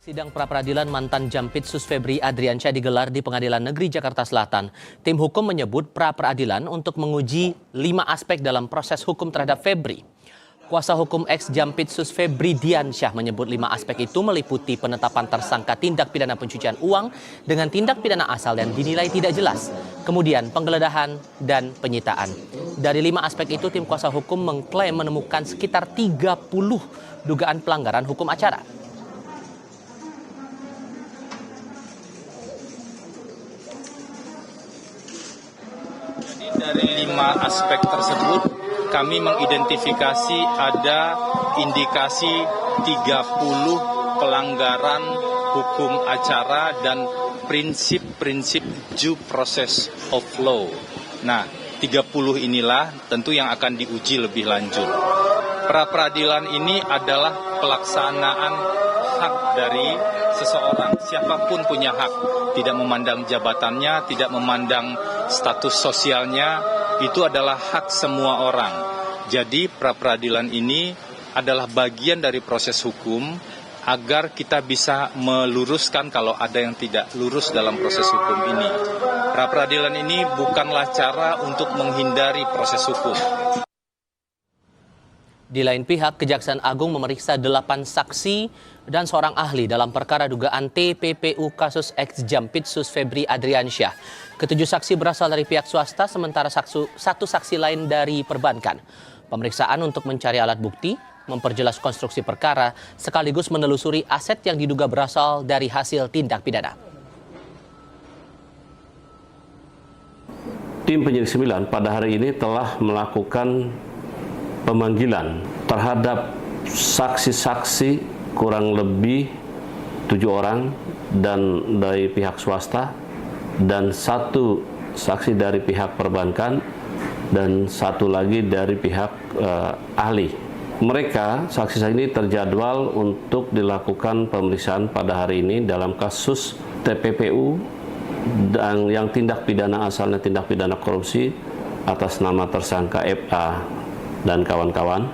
Sidang pra-peradilan mantan Jampitsus Febri Adriansyah digelar di Pengadilan Negeri Jakarta Selatan. Tim hukum menyebut pra-peradilan untuk menguji 5 aspek dalam proses hukum terhadap Febri. Kuasa hukum ex-Jampitsus Febri Diansyah menyebut 5 aspek itu meliputi penetapan tersangka tindak pidana pencucian uang dengan tindak pidana asal dan dinilai tidak jelas. Kemudian penggeledahan dan penyitaan. Dari 5 aspek itu tim kuasa hukum mengklaim menemukan sekitar 30 dugaan pelanggaran hukum acara. Dari 5 aspek tersebut, kami mengidentifikasi ada indikasi 30 pelanggaran hukum acara dan prinsip-prinsip due process of law. Nah, 30 inilah tentu yang akan diuji lebih lanjut. Pra-peradilan ini adalah pelaksanaan hak dari seseorang. Siapapun punya hak, tidak memandang jabatannya, tidak memandang status sosialnya, itu adalah hak semua orang. Jadi pra-peradilan ini adalah bagian dari proses hukum agar kita bisa meluruskan kalau ada yang tidak lurus dalam proses hukum ini. Pra-peradilan ini bukanlah cara untuk menghindari proses hukum. Di lain pihak, Kejaksaan Agung memeriksa 8 saksi dan seorang ahli dalam perkara dugaan TPPU kasus ex-Jampitsus Febri Adriansyah. Ketujuh saksi berasal dari pihak swasta, sementara satu saksi lain dari perbankan. Pemeriksaan untuk mencari alat bukti, memperjelas konstruksi perkara, sekaligus menelusuri aset yang diduga berasal dari hasil tindak pidana. Tim penyidik 9 pada hari ini telah melakukan pemanggilan terhadap saksi-saksi kurang lebih 7 orang dan dari pihak swasta dan 1 saksi dari pihak perbankan dan 1 lagi dari pihak ahli. Mereka, saksi-saksi ini terjadwal untuk dilakukan pemeriksaan pada hari ini dalam kasus TPPU dan yang tindak pidana asalnya tindak pidana korupsi atas nama tersangka FA dan kawan-kawan.